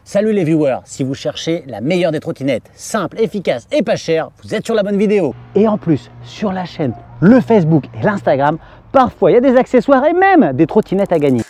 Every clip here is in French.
Salut les viewers, si vous cherchez la meilleure des trottinettes, simple, efficace et pas chère, vous êtes sur la bonne vidéo. Et en plus, sur la chaîne, le Facebook et l'Instagram, parfois il y a des accessoires et même des trottinettes à gagner.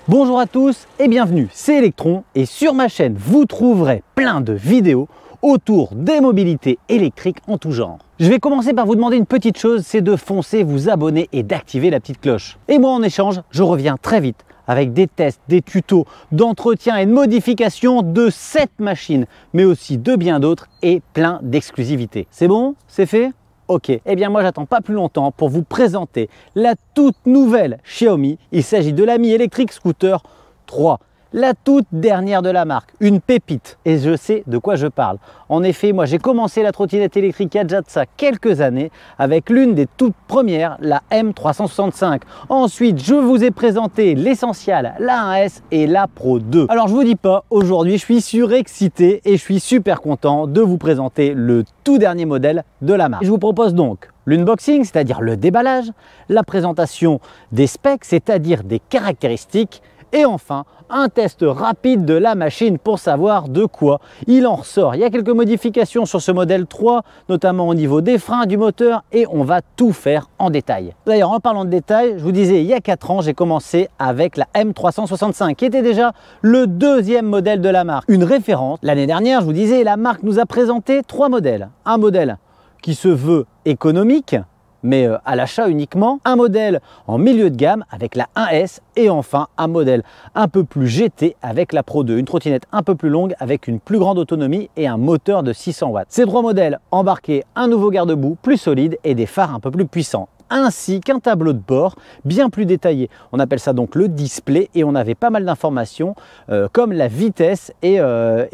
Bonjour à tous et bienvenue, c'est Electron et sur ma chaîne, vous trouverez plein de vidéos autour des mobilités électriques en tout genre. Je vais commencer par vous demander une petite chose, c'est de foncer, vous abonner et d'activer la petite cloche. Et moi en échange, je reviens très vite avec des tests, des tutos, d'entretien et de modification de cette machine, mais aussi de bien d'autres et plein d'exclusivités. C'est bon? C'est fait? Ok, eh bien moi j'attends pas plus longtemps pour vous présenter la toute nouvelle Xiaomi. Il s'agit de la Mi Electric Scooter 3. La toute dernière de la marque, une pépite, et je sais de quoi je parle. En effet, moi j'ai commencé la trottinette électrique il y a déjà de ça quelques années avec l'une des toutes premières, la M365. Ensuite, je vous ai présenté l'Essential, la 1S et la Pro 2. Alors je vous dis pas, aujourd'hui je suis surexcité et je suis super content de vous présenter le tout dernier modèle de la marque. Je vous propose donc l'unboxing, c'est-à-dire le déballage, la présentation des specs, c'est-à-dire des caractéristiques, et enfin, un test rapide de la machine pour savoir de quoi il en ressort. Il y a quelques modifications sur ce modèle 3, notamment au niveau des freins, du moteur, et on va tout faire en détail. D'ailleurs, en parlant de détail, je vous disais, il y a 4 ans, j'ai commencé avec la M365, qui était déjà le deuxième modèle de la marque. Une référence, l'année dernière, je vous disais, la marque nous a présenté 3 modèles. Un modèle qui se veut économique, mais à l'achat uniquement, un modèle en milieu de gamme avec la 1S et enfin un modèle un peu plus GT avec la Pro 2, une trottinette un peu plus longue avec une plus grande autonomie et un moteur de 600 watts. Ces 3 modèles embarquaient un nouveau garde-boue plus solide et des phares un peu plus puissants, ainsi qu'un tableau de bord bien plus détaillé. On appelle ça donc le display et on avait pas mal d'informations comme la vitesse et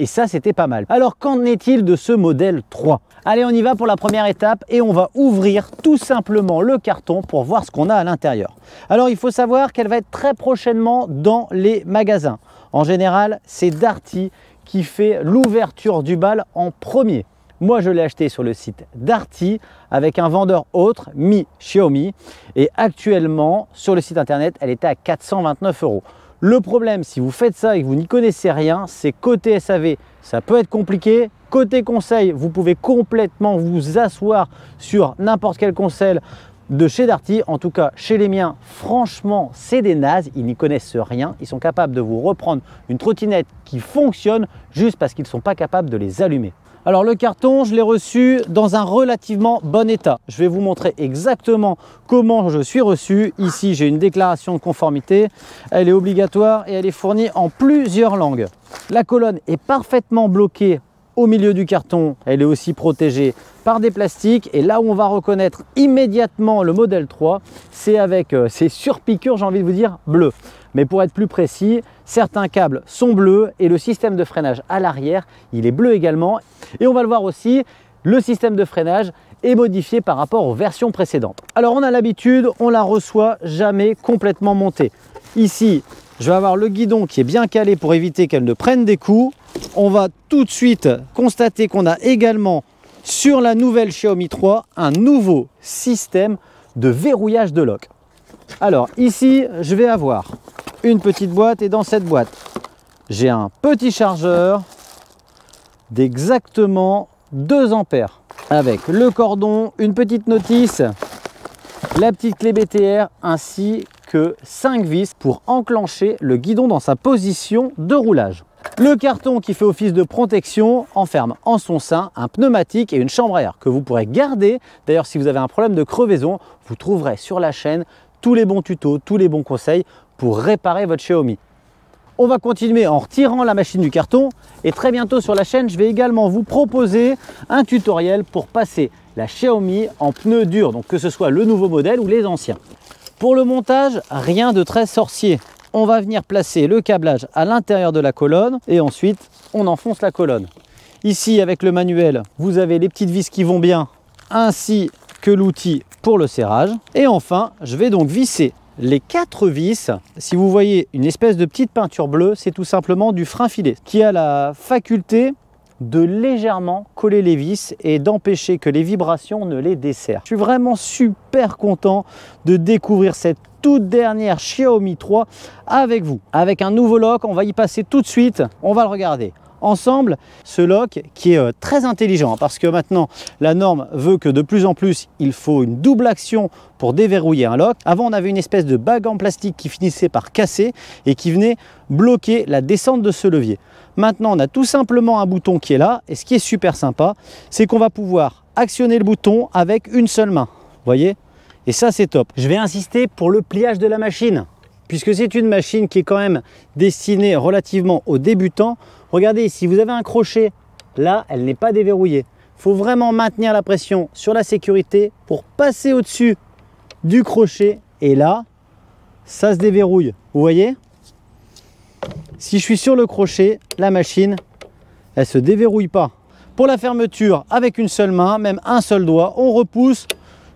ça c'était pas mal. Alors qu'en est-il de ce modèle 3? Allez, on y va pour la première étape et on va ouvrir tout simplement le carton pour voir ce qu'on a à l'intérieur. Alors il faut savoir qu'elle va être très prochainement dans les magasins. En général, c'est Darty qui fait l'ouverture du bal en premier. Moi, je l'ai acheté sur le site Darty avec un vendeur autre, Mi Xiaomi. Et actuellement, sur le site internet, elle était à 429 €. Le problème, si vous faites ça et que vous n'y connaissez rien, c'est côté SAV, ça peut être compliqué. Côté conseil, vous pouvez complètement vous asseoir sur n'importe quel conseil de chez Darty. En tout cas, chez les miens, franchement, c'est des nazes. Ils n'y connaissent rien. Ils sont capables de vous reprendre une trottinette qui fonctionne juste parce qu'ils ne sont pas capables de les allumer. Alors le carton, je l'ai reçu dans un relativement bon état. Je vais vous montrer exactement comment je suis reçu. Ici, j'ai une déclaration de conformité. Elle est obligatoire et elle est fournie en plusieurs langues. La colonne est parfaitement bloquée au milieu du carton. Elle est aussi protégée par des plastiques. Et là où on va reconnaître immédiatement le modèle 3, c'est avec ces surpiqûres, j'ai envie de vous dire, bleues. Mais pour être plus précis, certains câbles sont bleus et le système de freinage à l'arrière, il est bleu également. Et on va le voir aussi, le système de freinage est modifié par rapport aux versions précédentes. Alors on a l'habitude, on la reçoit jamais complètement montée. Ici, je vais avoir le guidon qui est bien calé pour éviter qu'elle ne prenne des coups. On va tout de suite constater qu'on a également sur la nouvelle Xiaomi 3 un nouveau système de verrouillage de lock. Alors ici, je vais avoir une petite boîte et dans cette boîte, j'ai un petit chargeur d'exactement 2 ampères avec le cordon, une petite notice, la petite clé BTR ainsi que 5 vis pour enclencher le guidon dans sa position de roulage. Le carton qui fait office de protection enferme en son sein un pneumatique et une chambre à air que vous pourrez garder. D'ailleurs, si vous avez un problème de crevaison, vous trouverez sur la chaîne tous les bons tutos, tous les bons conseils pour réparer votre Xiaomi. On va continuer en retirant la machine du carton et très bientôt sur la chaîne, je vais également vous proposer un tutoriel pour passer la Xiaomi en pneus durs, donc que ce soit le nouveau modèle ou les anciens. Pour le montage, rien de très sorcier. On va venir placer le câblage à l'intérieur de la colonne et ensuite on enfonce la colonne. Ici avec le manuel, vous avez les petites vis qui vont bien ainsi que l'outil pour le serrage. Et enfin, je vais donc visser les 4 vis. Si vous voyez une espèce de petite peinture bleue, c'est tout simplement du frein filet qui a la faculté de légèrement coller les vis et d'empêcher que les vibrations ne les desserrent. Je suis vraiment super content de découvrir cette toute dernière Xiaomi 3 avec vous. Avec un nouveau lock, on va y passer tout de suite, on va le regarder ensemble. Ce lock qui est très intelligent parce que maintenant la norme veut que de plus en plus il faut une double action pour déverrouiller un lock. Avant on avait une espèce de bague en plastique qui finissait par casser et qui venait bloquer la descente de ce levier. Maintenant on a tout simplement un bouton qui est là et ce qui est super sympa c'est qu'on va pouvoir actionner le bouton avec une seule main, vous voyez, et ça c'est top. Je vais insister pour le pliage de la machine puisque c'est une machine qui est quand même destinée relativement aux débutants. Regardez, si vous avez un crochet, là, elle n'est pas déverrouillée. Il faut vraiment maintenir la pression sur la sécurité pour passer au-dessus du crochet. Et là, ça se déverrouille. Vous voyez? Si je suis sur le crochet, la machine, elle ne se déverrouille pas. Pour la fermeture, avec une seule main, même un seul doigt, on repousse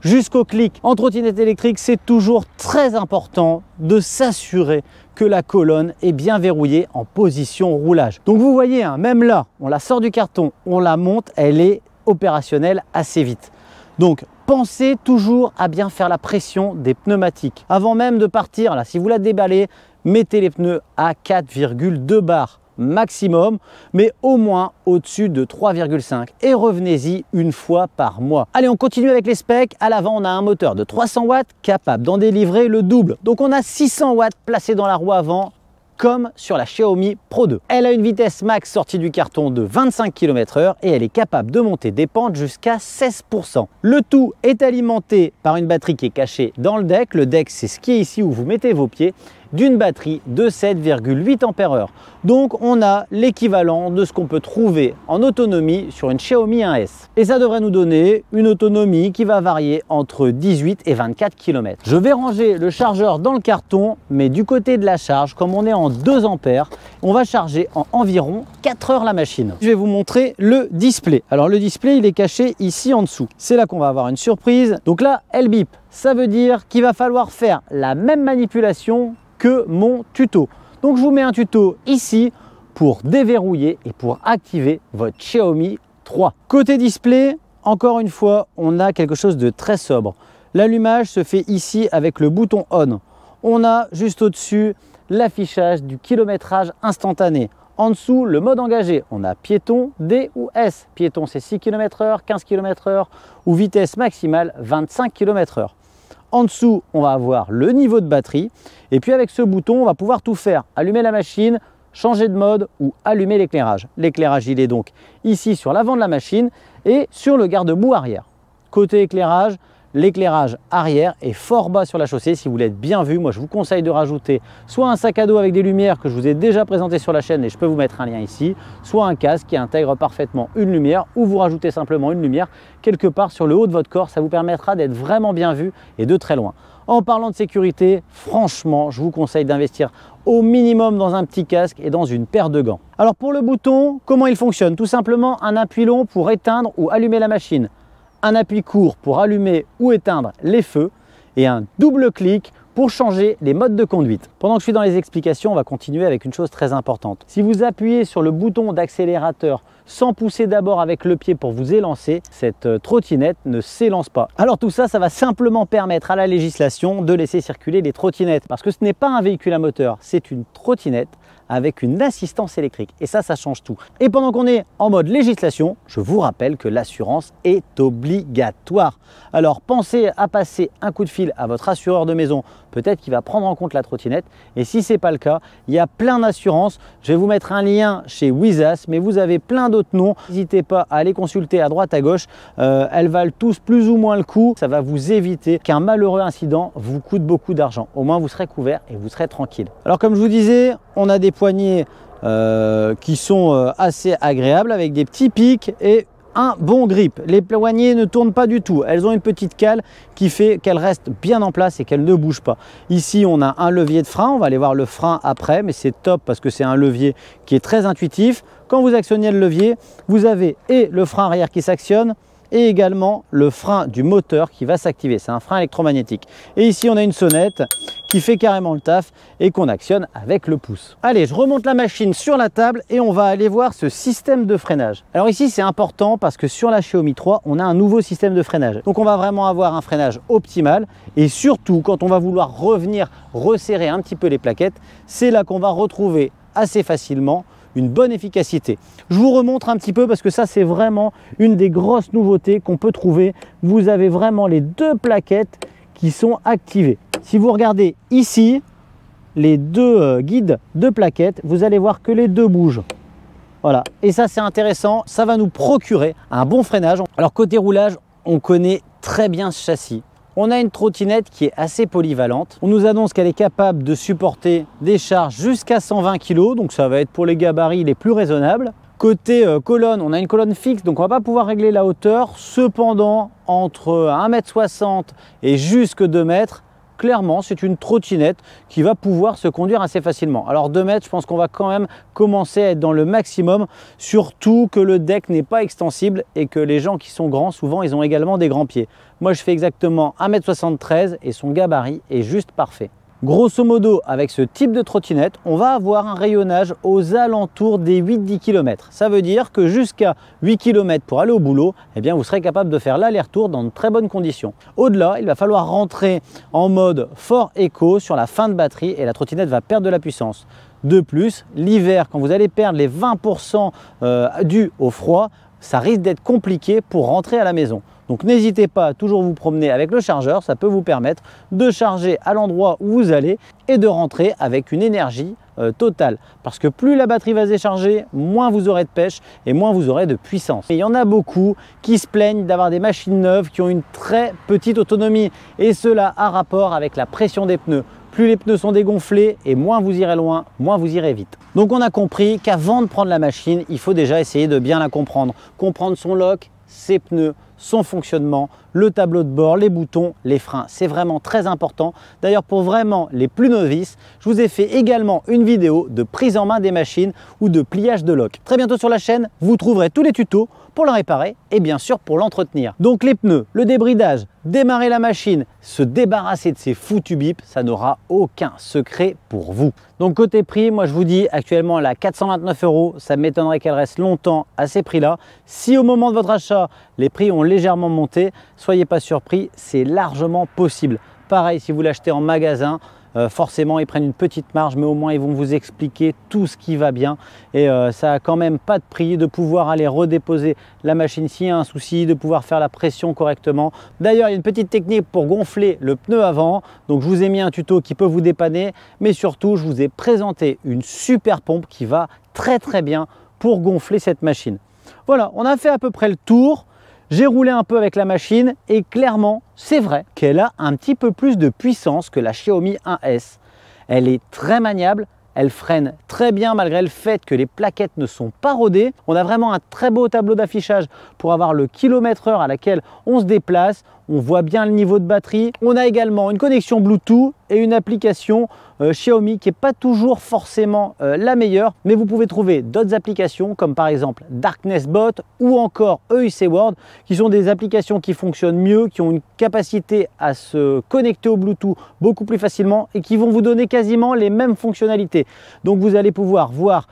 jusqu'au clic. En trottinette électrique, c'est toujours très important de s'assurer que la colonne est bien verrouillée en position roulage. Donc vous voyez, hein, même là, on la sort du carton, on la monte, elle est opérationnelle assez vite. Donc pensez toujours à bien faire la pression des pneumatiques. Avant même de partir, là, si vous la déballez, mettez les pneus à 4,2 bars maximum, mais au moins au-dessus de 3,5 et revenez-y une fois par mois. Allez, on continue avec les specs. À l'avant, on a un moteur de 300 watts capable d'en délivrer le double. Donc on a 600 watts placés dans la roue avant comme sur la Xiaomi Pro 2. Elle a une vitesse max sortie du carton de 25 km/h et elle est capable de monter des pentes jusqu'à 16%. Le tout est alimenté par une batterie qui est cachée dans le deck. Le deck, c'est ce qui est ici où vous mettez vos pieds, d'une batterie de 7,8 Ah. Donc on a l'équivalent de ce qu'on peut trouver en autonomie sur une Xiaomi 1S. Et ça devrait nous donner une autonomie qui va varier entre 18 et 24 km. Je vais ranger le chargeur dans le carton, mais du côté de la charge, comme on est en 2 ampères, on va charger en environ 4 heures la machine. Je vais vous montrer le display. Alors le display, il est caché ici en dessous. C'est là qu'on va avoir une surprise. Donc là, elle bip. Ça veut dire qu'il va falloir faire la même manipulation que mon tuto. Donc je vous mets un tuto ici pour déverrouiller et pour activer votre Xiaomi 3. Côté display, encore une fois, on a quelque chose de très sobre. L'allumage se fait ici avec le bouton on. On a juste au-dessus l'affichage du kilométrage instantané. En dessous, le mode engagé. On a piéton, D ou S. Piéton, c'est 6 km/h, 15 km/h ou vitesse maximale 25 km/h. En dessous, on va avoir le niveau de batterie. Et puis avec ce bouton, on va pouvoir tout faire. Allumer la machine, changer de mode ou allumer l'éclairage. L'éclairage, il est donc ici sur l'avant de la machine et sur le garde-boue arrière. Côté éclairage, l'éclairage arrière est fort bas sur la chaussée. Si vous voulez être bien vu, moi je vous conseille de rajouter soit un sac à dos avec des lumières que je vous ai déjà présenté sur la chaîne et je peux vous mettre un lien ici, soit un casque qui intègre parfaitement une lumière ou vous rajoutez simplement une lumière quelque part sur le haut de votre corps. Ça vous permettra d'être vraiment bien vu et de très loin. En parlant de sécurité, franchement, je vous conseille d'investir au minimum dans un petit casque et dans une paire de gants. Alors pour le bouton, comment il fonctionne? Tout simplement un appui long pour éteindre ou allumer la machine, un appui court pour allumer ou éteindre les feux et un double clic pour changer les modes de conduite. Pendant que je suis dans les explications, on va continuer avec une chose très importante. Si vous appuyez sur le bouton d'accélérateur sans pousser d'abord avec le pied pour vous élancer, cette trottinette ne s'élance pas. Alors tout ça, ça va simplement permettre à la législation de laisser circuler les trottinettes parce que ce n'est pas un véhicule à moteur, c'est une trottinette avec une assistance électrique et ça change tout. Et pendant qu'on est en mode législation, je vous rappelle que l'assurance est obligatoire. Alors pensez à passer un coup de fil à votre assureur de maison, peut-être qu'il va prendre en compte la trottinette et si ce n'est pas le cas, il y a plein d'assurances. Je vais vous mettre un lien chez Wizas, mais vous avez plein d'autres noms. N'hésitez pas à aller consulter à droite à gauche, elles valent tous plus ou moins le coup. Ça va vous éviter qu'un malheureux incident vous coûte beaucoup d'argent. Au moins vous serez couvert et vous serez tranquille. Alors comme je vous disais, on a des poignées qui sont assez agréables avec des petits pics et un bon grip. Les poignées ne tournent pas du tout. Elles ont une petite cale qui fait qu'elles restent bien en place et qu'elles ne bougent pas. Ici, on a un levier de frein. On va aller voir le frein après, mais c'est top parce que c'est un levier qui est très intuitif. Quand vous actionnez le levier, vous avez et le frein arrière qui s'actionne et également le frein du moteur qui va s'activer. C'est un frein électromagnétique. Et ici, on a une sonnette qui fait carrément le taf et qu'on actionne avec le pouce. Allez, je remonte la machine sur la table et on va aller voir ce système de freinage. Alors ici, c'est important parce que sur la Xiaomi 3, on a un nouveau système de freinage. Donc on va vraiment avoir un freinage optimal et surtout quand on va vouloir revenir resserrer un petit peu les plaquettes, c'est là qu'on va retrouver assez facilement une bonne efficacité. Je vous remontre un petit peu parce que ça c'est vraiment une des grosses nouveautés qu'on peut trouver. Vous avez vraiment les deux plaquettes qui sont activées. Si vous regardez ici, les deux guides de plaquettes, vous allez voir que les deux bougent. Voilà, et ça c'est intéressant, ça va nous procurer un bon freinage. Alors côté roulage, on connaît très bien ce châssis. On a une trottinette qui est assez polyvalente. On nous annonce qu'elle est capable de supporter des charges jusqu'à 120 kg, donc ça va être pour les gabarits les plus raisonnables. Côté colonne, on a une colonne fixe, donc on ne va pas pouvoir régler la hauteur. Cependant, entre 1,60 m et jusque 2 mètres, clairement, c'est une trottinette qui va pouvoir se conduire assez facilement. Alors 2 mètres, je pense qu'on va quand même commencer à être dans le maximum, surtout que le deck n'est pas extensible et que les gens qui sont grands, souvent, ils ont également des grands pieds. Moi, je fais exactement 1,73 m et son gabarit est juste parfait. Grosso modo, avec ce type de trottinette, on va avoir un rayonnage aux alentours des 8-10 km. Ça veut dire que jusqu'à 8 km pour aller au boulot, eh bien, vous serez capable de faire l'aller-retour dans de très bonnes conditions. Au-delà, il va falloir rentrer en mode fort éco sur la fin de batterie et la trottinette va perdre de la puissance. De plus, l'hiver, quand vous allez perdre les 20% dus au froid, ça risque d'être compliqué pour rentrer à la maison. Donc n'hésitez pas à toujours vous promener avec le chargeur, ça peut vous permettre de charger à l'endroit où vous allez et de rentrer avec une énergie totale. Parce que plus la batterie va se décharger, moins vous aurez de pêche et moins vous aurez de puissance. Et il y en a beaucoup qui se plaignent d'avoir des machines neuves qui ont une très petite autonomie et cela a rapport avec la pression des pneus. Plus les pneus sont dégonflés et moins vous irez loin, moins vous irez vite. Donc on a compris qu'avant de prendre la machine, il faut déjà essayer de bien la comprendre. Comprendre son lock, ses pneus, son fonctionnement, le tableau de bord, les boutons, les freins. C'est vraiment très important. D'ailleurs, pour vraiment les plus novices, je vous ai fait également une vidéo de prise en main des machines ou de pliage de lock. Très bientôt sur la chaîne, vous trouverez tous les tutos pour le réparer et bien sûr pour l'entretenir. Donc les pneus, le débridage, démarrer la machine, se débarrasser de ces foutus bips, ça n'aura aucun secret pour vous. Donc côté prix, moi je vous dis actuellement elle est à 429 €, ça m'étonnerait qu'elle reste longtemps à ces prix-là. Si au moment de votre achat, les prix ont légèrement monté, soyez pas surpris, c'est largement possible. Pareil, si vous l'achetez en magasin, forcément ils prennent une petite marge, mais au moins ils vont vous expliquer tout ce qui va bien et ça a quand même pas de prix de pouvoir aller redéposer la machine s'il y a un souci, de pouvoir faire la pression correctement. D'ailleurs, il y a une petite technique pour gonfler le pneu avant, donc je vous ai mis un tuto qui peut vous dépanner, mais surtout je vous ai présenté une super pompe qui va très bien pour gonfler cette machine. Voilà, on a fait à peu près le tour. J'ai roulé un peu avec la machine et clairement, c'est vrai qu'elle a un petit peu plus de puissance que la Xiaomi 1S. Elle est très maniable, elle freine très bien malgré le fait que les plaquettes ne sont pas rodées. On a vraiment un très beau tableau d'affichage pour avoir le kilomètre-heure à laquelle on se déplace. On voit bien le niveau de batterie. On a également une connexion Bluetooth et une application Xiaomi qui n'est pas toujours forcément la meilleure, mais vous pouvez trouver d'autres applications comme par exemple Darkness Bot ou encore EUC Word qui sont des applications qui fonctionnent mieux, qui ont une capacité à se connecter au Bluetooth beaucoup plus facilement et qui vont vous donner quasiment les mêmes fonctionnalités. Donc vous allez pouvoir voir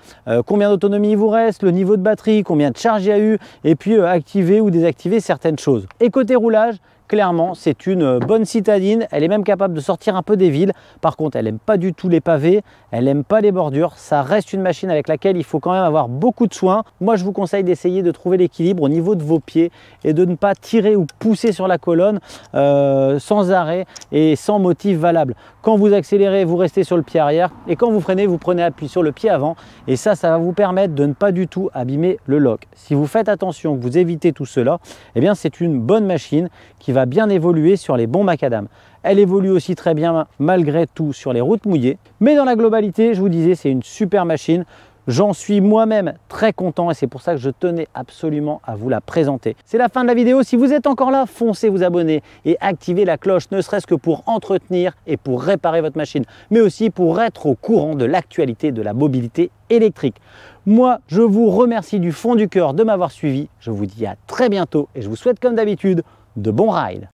combien d'autonomie il vous reste, le niveau de batterie, combien de charge il y a eu et puis activer ou désactiver certaines choses. Et côté roulage, clairement, c'est une bonne citadine. Elle est même capable de sortir un peu des villes. Par contre, elle n'aime pas du tout les pavés. Elle n'aime pas les bordures. Ça reste une machine avec laquelle il faut quand même avoir beaucoup de soin. Moi, je vous conseille d'essayer de trouver l'équilibre au niveau de vos pieds et de ne pas tirer ou pousser sur la colonne sans arrêt et sans motif valable. Quand vous accélérez, vous restez sur le pied arrière et quand vous freinez, vous prenez appui sur le pied avant et ça va vous permettre de ne pas du tout abîmer le lock. Si vous faites attention, que vous évitez tout cela, eh bien c'est une bonne machine qui va bien évoluer sur les bons macadam. Elle évolue aussi très bien malgré tout sur les routes mouillées. Mais dans la globalité, je vous disais, c'est une super machine. J'en suis moi-même très content et c'est pour ça que je tenais absolument à vous la présenter. C'est la fin de la vidéo. Si vous êtes encore là, foncez vous abonner et activez la cloche, ne serait-ce que pour entretenir et pour réparer votre machine, mais aussi pour être au courant de l'actualité de la mobilité électrique. Moi, je vous remercie du fond du cœur de m'avoir suivi. Je vous dis à très bientôt et je vous souhaite comme d'habitude de bons rides.